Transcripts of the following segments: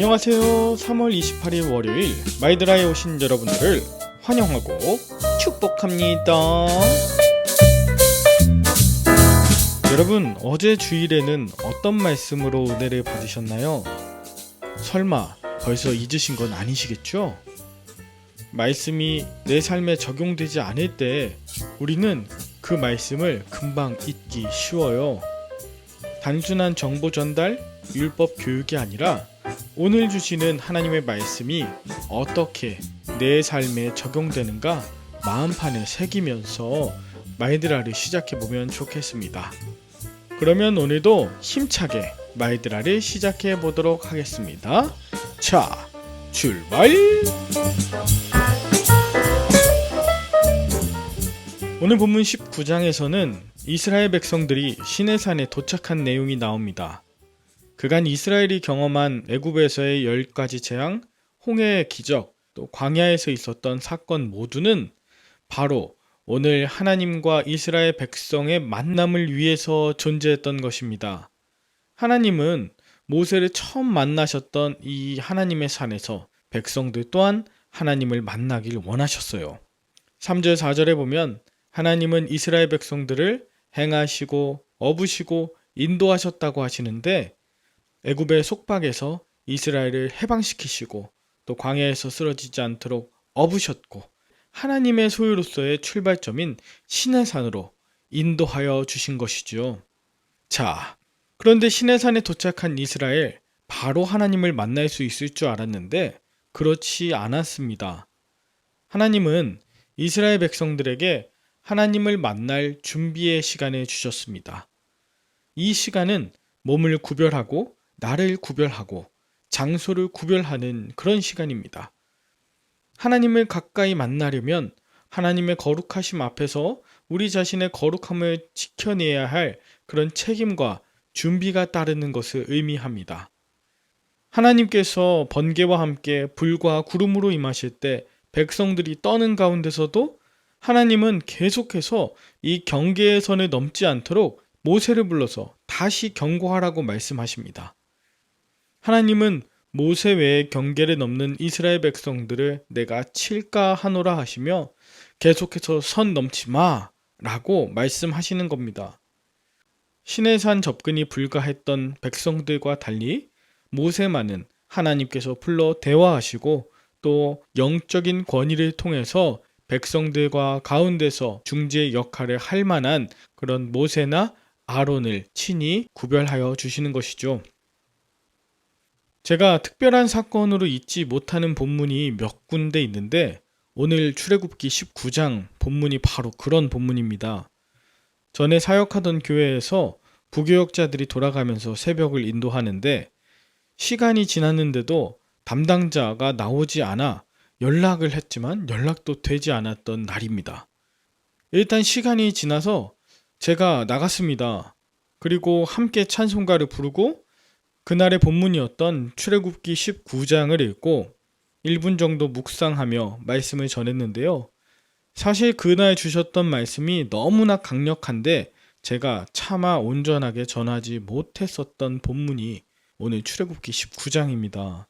안녕하세요. 3월 28일 월요일 마이드라에 오신 여러분들을 환영하고 축복합니다. 여러분, 어제 주일에는 어떤 말씀으로 은혜를 받으셨나요? 설마 벌써 잊으신 건 아니시겠죠? 말씀이 내 삶에 적용되지 않을 때 우리는 그 말씀을 금방 잊기 쉬워요. 단순한 정보 전달, 율법 교육이 아니라 오늘 주시는 하나님의 말씀이 어떻게 내 삶에 적용되는가 마음판에 새기면서 마이드라를 시작해보면 좋겠습니다. 그러면 오늘도 힘차게 마이드라를 시작해보도록 하겠습니다. 자, 출발! 오늘 본문 19장에서는 이스라엘 백성들이 시내산에 도착한 내용이 나옵니다. 그간 이스라엘이 경험한 애굽에서의 10가지 재앙, 홍해의 기적, 또 광야에서 있었던 사건 모두는 바로 오늘 하나님과 이스라엘 백성의 만남을 위해서 존재했던 것입니다. 하나님은 모세를 처음 만나셨던 이 하나님의 산에서 백성들 또한 하나님을 만나길 원하셨어요. 3절 4절에 보면 하나님은 이스라엘 백성들을 행하시고 업으시고 인도하셨다고 하시는데 애굽의 속박에서 이스라엘을 해방시키시고 또 광야에서 쓰러지지 않도록 업으셨고 하나님의 소유로서의 출발점인 시내산으로 인도하여 주신 것이지요. 자, 그런데 시내산에 도착한 이스라엘, 바로 하나님을 만날 수 있을 줄 알았는데 그렇지 않았습니다. 하나님은 이스라엘 백성들에게 하나님을 만날 준비의 시간을 주셨습니다. 이 시간은 몸을 구별하고 나를 구별하고 장소를 구별하는 그런 시간입니다. 하나님을 가까이 만나려면 하나님의 거룩하심 앞에서 우리 자신의 거룩함을 지켜내야 할 그런 책임과 준비가 따르는 것을 의미합니다. 하나님께서 번개와 함께 불과 구름으로 임하실 때 백성들이 떠는 가운데서도 하나님은 계속해서 이 경계의 선을 넘지 않도록 모세를 불러서 다시 경고하라고 말씀하십니다. 하나님은 모세 외에 경계를 넘는 이스라엘 백성들을 내가 칠까 하노라 하시며 계속해서 선 넘지 마 라고 말씀하시는 겁니다. 시내산 접근이 불가했던 백성들과 달리 모세만은 하나님께서 불러 대화하시고 또 영적인 권위를 통해서 백성들과 가운데서 중재 역할을 할 만한 그런 모세나 아론을 친히 구별하여 주시는 것이죠. 제가 특별한 사건으로 잊지 못하는 본문이 몇 군데 있는데 오늘 출애굽기 19장 본문이 바로 그런 본문입니다. 전에 사역하던 교회에서 부교역자들이 돌아가면서 새벽을 인도하는데 시간이 지났는데도 담당자가 나오지 않아 연락을 했지만 연락도 되지 않았던 날입니다. 일단 시간이 지나서 제가 나갔습니다. 그리고 함께 찬송가를 부르고 그날의 본문이었던 출애굽기 19장을 읽고 1분 정도 묵상하며 말씀을 전했는데요. 사실 그날 주셨던 말씀이 너무나 강력한데 제가 차마 온전하게 전하지 못했었던 본문이 오늘 출애굽기 19장입니다.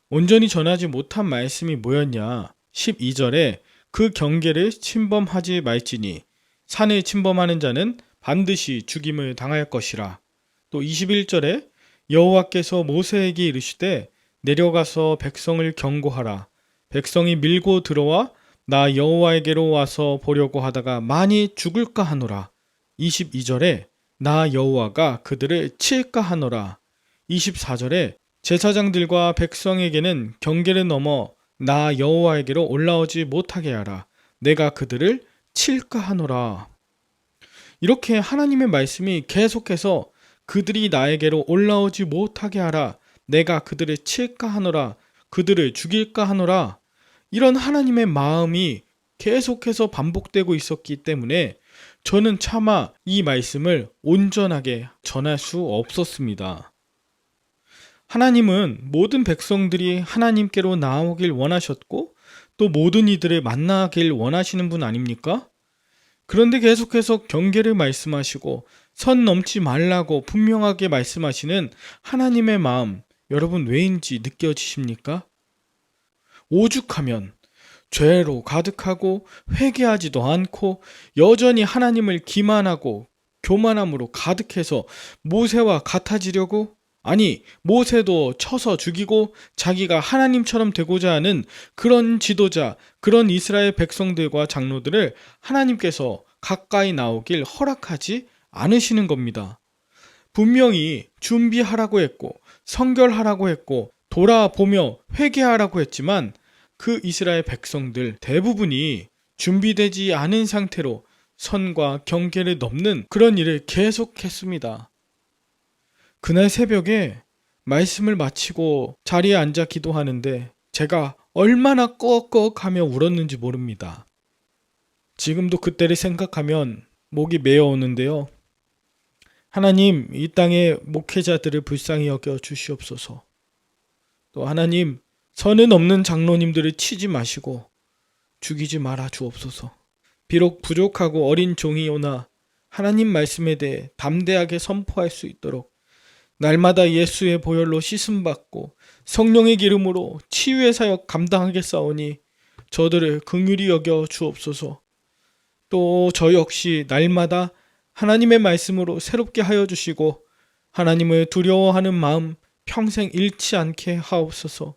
온전히 전하지 못한 말씀이 뭐였냐? 12절에 그 경계를 침범하지 말지니 산을 침범하는 자는 반드시 죽임을 당할 것이라. 또 21절에 여호와께서 모세에게 이르시되 내려가서 백성을 경고하라. 백성이 밀고 들어와 나 여호와에게로 와서 보려고 하다가 많이 죽을까 하노라. 22절에 나 여호와가 그들을 칠까 하노라. 24절에 제사장들과 백성에게는 경계를 넘어 나 여호와에게로 올라오지 못하게 하라. 내가 그들을 칠까 하노라. 이렇게 하나님의 말씀이 계속해서 그들이 나에게로 올라오지 못하게 하라. 내가 그들을 칠까 하노라. 그들을 죽일까 하노라. 이런 하나님의 마음이 계속해서 반복되고 있었기 때문에 저는 차마 이 말씀을 온전하게 전할 수 없었습니다. 하나님은 모든 백성들이 하나님께로 나오길 원하셨고 또 모든 이들을 만나길 원하시는 분 아닙니까? 그런데 계속해서 경계를 말씀하시고 선 넘지 말라고 분명하게 말씀하시는 하나님의 마음, 여러분 왜인지 느껴지십니까? 오죽하면 죄로 가득하고 회개하지도 않고 여전히 하나님을 기만하고 교만함으로 가득해서 모세와 같아지려고, 아니 모세도 쳐서 죽이고 자기가 하나님처럼 되고자 하는 그런 지도자, 그런 이스라엘 백성들과 장로들을 하나님께서 가까이 나오길 허락하지 않으시는 겁니다. 분명히 준비하라고 했고 성결하라고 했고 돌아보며 회개하라고 했지만 그 이스라엘 백성들 대부분이 준비되지 않은 상태로 선과 경계를 넘는 그런 일을 계속했습니다. 그날 새벽에 말씀을 마치고 자리에 앉아 기도하는데 제가 얼마나 꺽꺽하며 울었는지 모릅니다. 지금도 그때를 생각하면 목이 메어오는데요. 하나님, 이 땅의 목회자들을 불쌍히 여겨 주시옵소서. 또 하나님, 선은 없는 장로님들을 치지 마시고 죽이지 말아 주옵소서. 비록 부족하고 어린 종이오나 하나님 말씀에 대해 담대하게 선포할 수 있도록 날마다 예수의 보혈로 씻음받고 성령의 기름으로 치유의 사역 감당하겠사오니 저들을 긍휼히 여겨 주옵소서. 또 저 역시 날마다 하나님의 말씀으로 새롭게 하여 주시고 하나님을 두려워하는 마음 평생 잃지 않게 하옵소서.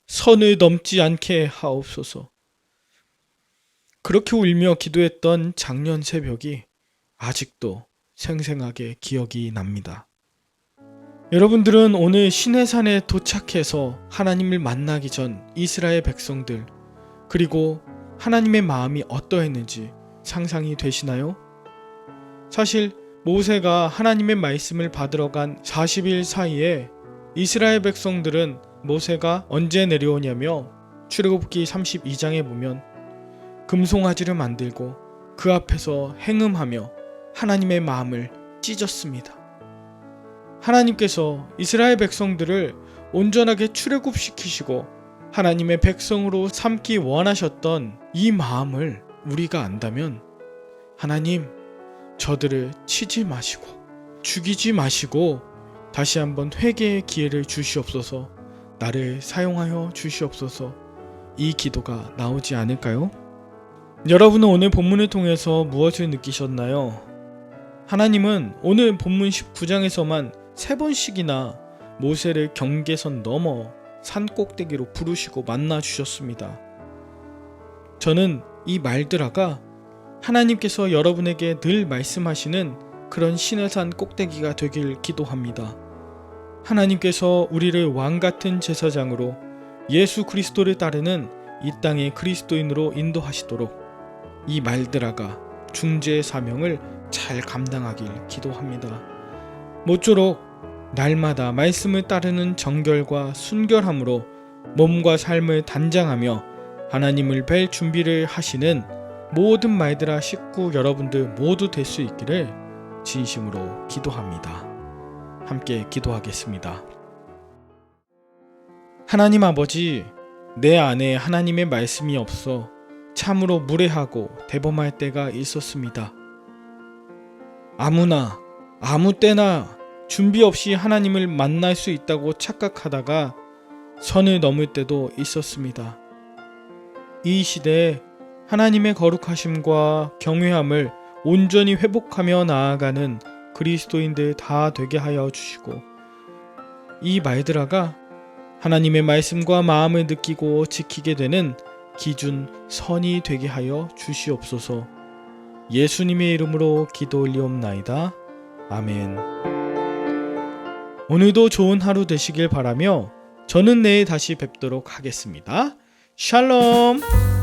선을 넘지 않게 하옵소서. 그렇게 울며 기도했던 작년 새벽이 아직도 생생하게 기억이 납니다. 여러분들은 오늘 시내산에 도착해서 하나님을 만나기 전 이스라엘 백성들, 그리고 하나님의 마음이 어떠했는지 상상이 되시나요? 사실 모세가 하나님의 말씀을 받으러 간 40일 사이에 이스라엘 백성들은 모세가 언제 내려오냐며 출애굽기 32장에 보면 금송아지를 만들고 그 앞에서 행음하며 하나님의 마음을 찢었습니다. 하나님께서 이스라엘 백성들을 온전하게 출애굽시키시고 하나님의 백성으로 삼기 원하셨던 이 마음을 우리가 안다면 하나님, 저들을 치지 마시고 죽이지 마시고 다시 한번 회개의 기회를 주시옵소서. 나를 사용하여 주시옵소서. 이 기도가 나오지 않을까요? 여러분은 오늘 본문을 통해서 무엇을 느끼셨나요? 하나님은 오늘 본문 19장에서만 3번씩이나 모세를 경계선 넘어 산 꼭대기로 부르시고 만나 주셨습니다. 저는 이 말들아가 하나님께서 여러분에게 늘 말씀하시는 그런 시내산 꼭대기가 되길 기도합니다. 하나님께서 우리를 왕같은 제사장으로 예수 그리스도를 따르는 이 땅의 그리스도인으로 인도하시도록 이 말들아가 중재의 사명을 잘 감당하길 기도합니다. 모쪼록 날마다 말씀을 따르는 정결과 순결함으로 몸과 삶을 단장하며 하나님을 뵐 준비를 하시는 모든 말들아 식구 여러분들 모두 될 수 있기를 진심으로 기도합니다. 함께 기도하겠습니다. 하나님 아버지, 내 안에 하나님의 말씀이 없어 참으로 무례하고 대범할 때가 있었습니다. 아무나 아무 때나 준비 없이 하나님을 만날 수 있다고 착각하다가 선을 넘을 때도 있었습니다. 이 시대에 하나님의 거룩하심과 경외함을 온전히 회복하며 나아가는 그리스도인들 다 되게 하여 주시고 이 말들아가 하나님의 말씀과 마음을 느끼고 지키게 되는 기준 선이 되게 하여 주시옵소서. 예수님의 이름으로 기도 올리옵나이다. 아멘. 오늘도 좋은 하루 되시길 바라며 저는 내일 다시 뵙도록 하겠습니다. 샬롬.